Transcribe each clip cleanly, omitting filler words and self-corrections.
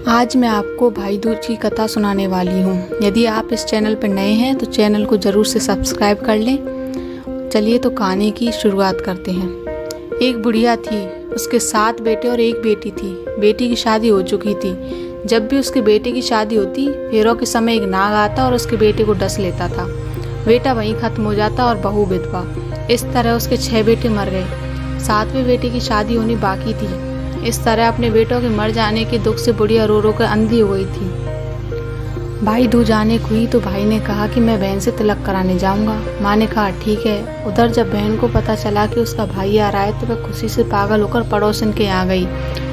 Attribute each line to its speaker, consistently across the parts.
Speaker 1: आज मैं आपको भाई दूज की कथा सुनाने वाली हूँ। यदि आप इस चैनल पर नए हैं तो चैनल को ज़रूर से सब्सक्राइब कर लें। चलिए तो कहानी की शुरुआत करते हैं। एक बुढ़िया थी, उसके 7 बेटे और 1 बेटी थी। बेटी की शादी हो चुकी थी। जब भी उसके बेटे की शादी होती, फेरों के समय एक नाग आता और उसके बेटे को डस लेता था। बेटा वहीं खत्म हो जाता और बहू विधवा। इस तरह उसके 6 बेटे मर गए। 7वें बेटे की शादी होनी बाकी थी। इस तरह अपने बेटों के मर जाने के दुख से बुढ़िया रो रो कर अंधी हो गई थी। भाई दूज आने को हुई तो भाई ने कहा कि मैं बहन से तिलक कराने जाऊंगा। माँ ने कहा ठीक है। उधर जब बहन को पता चला कि उसका भाई आ रहा है तो वह खुशी से पागल होकर पड़ोसन के यहाँ गई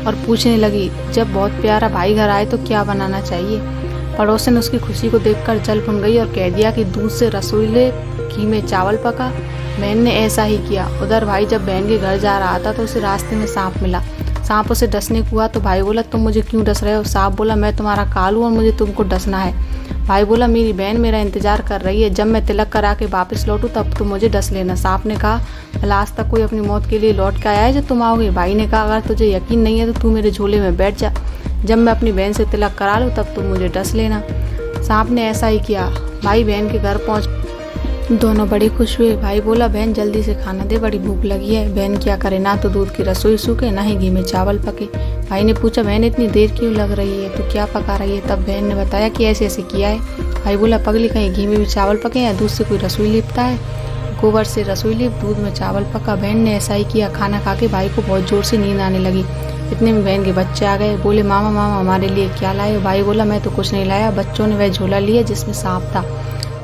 Speaker 1: और पूछने लगी, जब बहुत प्यारा भाई घर आए तो क्या बनाना चाहिए। पड़ोसन उसकी खुशी को देखकर जल भुन गई और कह दिया कि दूध से रसोई ले, घी में चावल पका। बहन ने ऐसा ही किया। उधर भाई जब बहन के घर जा रहा था तो उसे रास्ते में सांप मिला। सांप उसे डसने को हुआ तो भाई बोला, तुम मुझे क्यों डस रहे हो। सांप बोला, मैं तुम्हारा कालू और मुझे तुमको डसना है। भाई बोला, मेरी बहन मेरा इंतजार कर रही है, जब मैं तिलक करा के वापस लौटूं तब तुम मुझे डस लेना। सांप ने कहा, भला आज तक कोई अपनी मौत के लिए लौट के आया है जब तुम आओगे। भाई ने कहा, अगर तुझे यकीन नहीं है तो तू मेरे झोले में बैठ जा, जब मैं अपनी बहन से तिलक करा लूँ तब तुम मुझे डस लेना। सांप ने ऐसा ही किया। भाई बहन के घर पहुँच दोनों बड़े खुश हुए। भाई बोला, बहन जल्दी से खाना दे, बड़ी भूख लगी है। बहन क्या करे, ना तो दूध की रसोई सूखे ना ही घी में चावल पके। भाई ने पूछा, बहन इतनी देर क्यों लग रही है, तो क्या पका रही है। तब बहन ने बताया कि ऐसे ऐसे किया है। भाई बोला, पगली कहीं घी में भी चावल पके या दूध से कोई रसोई लिपता है। गोबर से रसोई लिप, दूध में चावल पका। बहन ने ऐसा ही किया। खाना खा के भाई को बहुत जोर से नींद आने लगी। इतने में बहन के बच्चे आ गए। बोले, मामा मामा हमारे लिए क्या लाए हो। भाई बोला, मैं तो कुछ नहीं लाया। बच्चों ने वह झोला लिया जिसमें सांप था।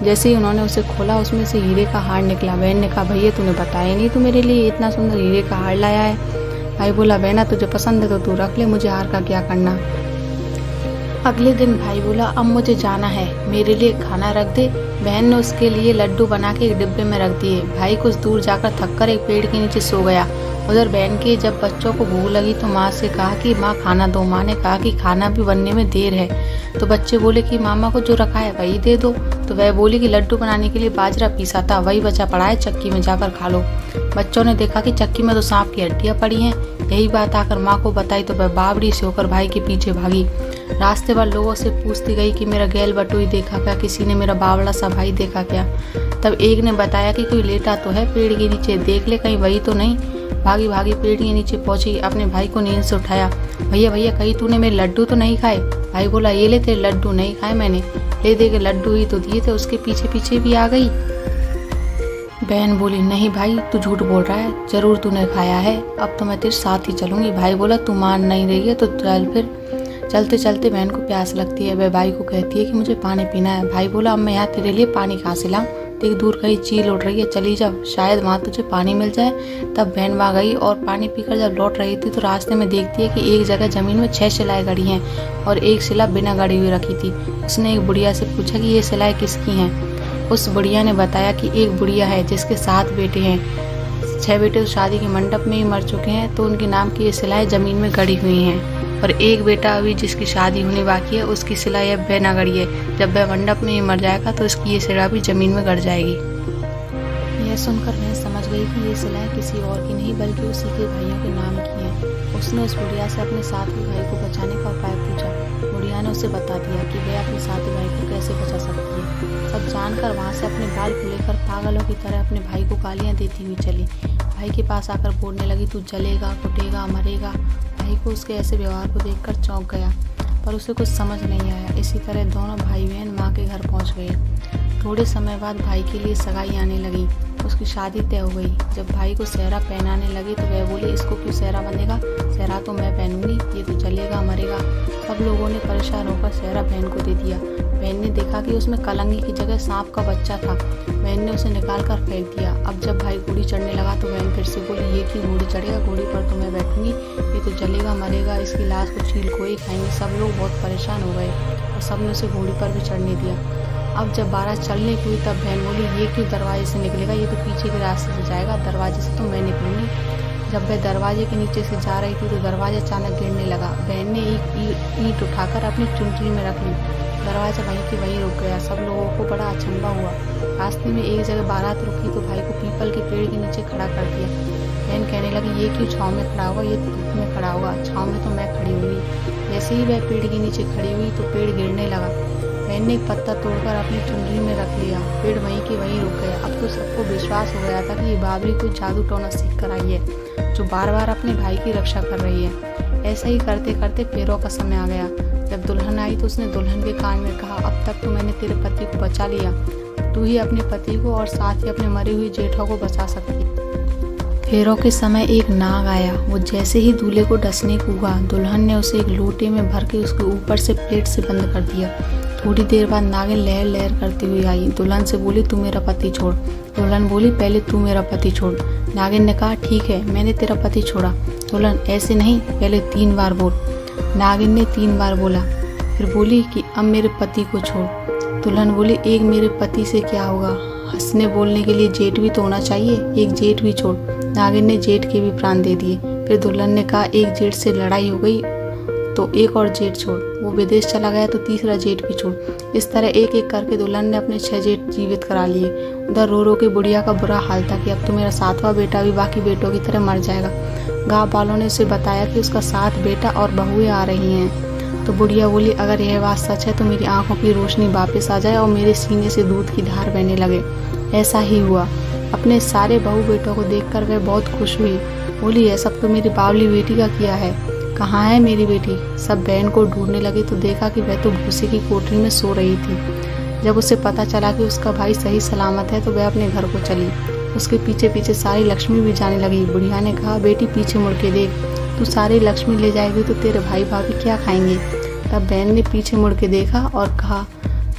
Speaker 1: जैसे ही उन्होंने उसे खोला उसमें से हीरे का हार निकला। बहन ने कहा, भैया तूने बताया नहीं, तू मेरे लिए इतना सुंदर हीरे का हार लाया है। भाई बोला, बहना तुझे पसंद है तो तू रख ले, मुझे हार का क्या करना। अगले दिन भाई बोला, अब मुझे जाना है, मेरे लिए खाना रख दे। बहन ने उसके लिए लड्डू बना के एक डिब्बे में रख दिए। भाई कुछ दूर जाकर थककर एक पेड़ के नीचे सो गया। उधर बहन के जब बच्चों को भूख लगी तो माँ से कहा कि माँ खाना दो। माँ ने कहा कि खाना भी बनने में देर है। तो बच्चे बोले कि मामा को जो रखा है वही दे दो। तो वह बोली कि लड्डू बनाने के लिए बाजरा पीसा था, वही बचा पड़ा है, चक्की में जाकर खा लो। बच्चों ने देखा कि चक्की में तो सांप की हड्डियां पड़ी हैं। यही बात आकर माँ को बताई तो वह बावड़ी से होकर भाई के पीछे भागी। रास्ते भर लोगों से पूछती गई कि मेरा गैल बटोई देखा क्या, किसी ने मेरा बावड़ा सा भाई देखा क्या। तब एक ने बताया कि कोई लेटा तो है पेड़ के नीचे, देख ले कहीं वही तो नहीं। भागी भागी पेड़ के नीचे पहुंची, अपने भाई को नींद से उठाया। भैया भैया कहीं तूने मेरे लड्डू तो नहीं खाए। भाई बोला, ये ले तेरे लड्डू। नहीं खाए मैंने, ले दे के लड्डू ही तो दिए थे। उसके पीछे पीछे भी आ गई। बहन बोली, नहीं भाई तू झूठ बोल रहा है, जरूर तूने खाया है, अब तो मैं तेरे साथ ही चलूंगी। भाई बोला, तू मान नहीं रही है तो चल फिर। चलते चलते बहन को प्यास लगती है। वह भाई को कहती है कि मुझे पानी पीना है। भाई बोला, अब मैं यहाँ तेरे लिए पानी कहाँ से लाऊं, देख दूर कहीं चील उड़ रही है, चली जा, शायद वहाँ तुझे पानी मिल जाए। तब बहन वहाँ गई और पानी पीकर जब लौट रही थी तो रास्ते में देखती है कि एक जगह जमीन में 6 शिलाएं गड़ी हैं और एक शिला बिना गड़ी हुई रखी थी। उसने एक बुढ़िया से पूछा कि ये शिलाएं किसकी हैं। उस बुढ़िया ने बताया कि एक बुढ़िया है जिसके 7 बेटे हैं। 6 बेटे तो शादी के मंडप में ही मर चुके हैं, तो उनके नाम की ये शिलाएं जमीन में गड़ी हुई हैं। और एक बेटा अभी जिसकी शादी होने बाकी है, उसकी शिला यह बिना गड़ी है। जब वह मंडप में ही मर जाएगा तो उसकी ये शिला भी जमीन में गड़ जाएगी। यह सुनकर वह समझ गई कि ये शिलाएं किसी और की नहीं बल्कि उसी के भाइयों के नाम की हैं। उसने उस बुढ़िया से अपने 7वें भाई को बचाने का उपाय पूछा। बुढ़िया ने उसे बता दिया कि वह अपने 7वें भाई को कैसे बचा सकती है। सब जानकर वहाँ से अपने बाल खुलेकर पागलों की तरह अपने भाई को गालियाँ देती हुई चली। भाई के पास आकर बोलने लगी, तू जलेगा, कुटेगा, मरेगा। भाई को उसके ऐसे व्यवहार को देखकर चौंक गया, पर उसे कुछ समझ नहीं आया। इसी तरह दोनों भाई बहन माँ के घर पहुँच गए। थोड़े समय बाद भाई के लिए सगाई आने लगी। उसकी शादी तय हो गई। जब भाई को सेहरा पहनाने लगे तो वह बोले, इसको क्यों सेहरा बंधेगा, सेहरा तो मैं पहनूंगी, ये तो जलेगा मरेगा। सब लोगों ने परेशान होकर सेहरा बहन को दे दिया। बहन ने देखा कि उसमें कलंगी की जगह सांप का बच्चा था। बहन ने उसे निकाल कर फेंक दिया। अब जब भाई घोड़ी चढ़ने लगा तो बहन फिर से बोली, ये क्यों घोड़ी चढ़ेगा, घोड़ी पर तो मैं बैठूंगी, ये तो जलेगा मरेगा, इसकी लाश को छील को ही खाएंगे। सब लोग बहुत परेशान हो गए और सब ने उसे घोड़ी पर भी चढ़ने दिया। अब जब बारात चलने की हुई तब बहन बोली, ये क्यों दरवाजे से निकलेगा, ये तो पीछे के रास्ते से जाएगा, दरवाजे से तो मैं निकलूंगी। जब वह दरवाजे के नीचे से जा रही थी तो दरवाजा अचानक गिरने लगा। बहन ने एक ईंट उठाकर अपनी चुनरी में रख ली। दरवाजा वहीं के वहीं रुक गया। सब लोगों को बड़ा अचंभा हुआ। रास्ते में एक जगह बारात रुकी तो भाई को पीपल के पेड़ के नीचे खड़ा कर दिया। बहन कहने लगी, ये क्यों छाँव में खड़ा होगा, ये धूप में खड़ा होगा, छाँव में तो मैं खड़ी हुई। जैसे जैसे ही वह पेड़ के नीचे खड़ी हुई तो पेड़ गिरने लगा। बहन ने एक पत्ता तोड़कर अपनी चुनरी में रख लिया। पेड़ वहीं के वहीं रुक गया। अब तो सबको विश्वास हो गया था कि ये बाबरी कुछ जादू टोना सीख कर आई है, जो बार बार अपने भाई की रक्षा कर रही है। ऐसा ही करते करते फेरों का समय आ गया। जब दुल्हन आई तो उसने दुल्हन के कान में कहा, अब तक तो मैंने तेरे पति को बचा लिया, तू ही अपने पति को और साथ ही अपने मरे हुए जेठों को बचा सकती। फेरों के समय एक नाग आया। वो जैसे ही दूल्हे को डसने कूदा, दुल्हन ने उसे एक लोटे में भर के उसके ऊपर से प्लेट से बंद कर दिया। थोड़ी देर बाद नागिन लहर लहर करती हुई आई। दुल्हन से बोली, तू मेरा पति छोड़। दुल्हन बोली, पहले तू मेरा पति छोड़। नागिन ने कहा, ठीक है, मैंने तेरा पति छोड़ा। दुल्हन, ऐसे नहीं, पहले 3 बार बोल। नागिन ने 3 बार बोला। फिर बोली कि अब मेरे पति को छोड़। दुल्हन बोली, एक मेरे पति से क्या होगा, हंसने बोलने के लिए जेठ भी तो होना चाहिए, एक जेठ भी छोड़। नागिन ने जेठ के भी प्राण दे दिए। फिर दुल्हन ने कहा, एक जेठ से लड़ाई हो गई तो एक और जेठ छोड़। वो विदेश चला गया तो तीसरा जेठ भी छोड़। इस तरह एक एक करके दुल्हन ने अपने 6 जेठ जीवित करा लिए। उधर रो रो के बुढ़िया का बुरा हाल था कि अब तो मेरा 7वां बेटा भी बाकी बेटों की तरह मर जाएगा। गाँव वालों ने उसे बताया कि उसका 7 बेटा और बहुएं आ रही हैं। तो बुढ़िया बोली, अगर यह बात सच है तो मेरी आंखों की रोशनी वापस आ जाए और मेरे सीने से दूध की धार बहने लगे। ऐसा ही हुआ। अपने सारे बहू बेटों को देखकर वह बहुत खुश हुई। बोली, यह सब तो मेरी बावली बेटी का किया है, कहाँ है मेरी बेटी। सब बहन को ढूंढने लगे तो देखा कि वह तो भूसे की कोठरी में सो रही थी। जब उसे पता चला कि उसका भाई सही सलामत है तो वह अपने घर को चली। उसके पीछे पीछे सारी लक्ष्मी भी जाने लगी। बुढ़िया ने कहा, बेटी पीछे मुड़ के देख, तू सारी लक्ष्मी ले जाएगी तो तेरे भाई भाभी क्या खाएंगे। तब बहन ने पीछे मुड़ के देखा और कहा,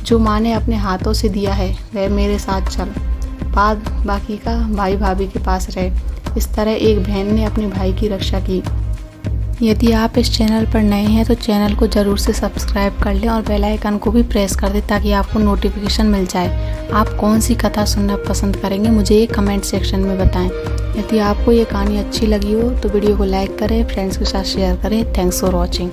Speaker 1: जो माँ ने अपने हाथों से दिया है वह मेरे साथ चल, बाद बाकी का भाई भाभी के पास रहे। इस तरह एक बहन ने अपने भाई की रक्षा की। यदि आप इस चैनल पर नए हैं तो चैनल को ज़रूर से सब्सक्राइब कर लें और बेल आइकन को भी प्रेस कर दें ताकि आपको नोटिफिकेशन मिल जाए। आप कौन सी कथा सुनना पसंद करेंगे मुझे ये कमेंट सेक्शन में बताएं। यदि आपको ये कहानी अच्छी लगी हो तो वीडियो को लाइक करें, फ्रेंड्स के साथ शेयर करें। Thanks for watching.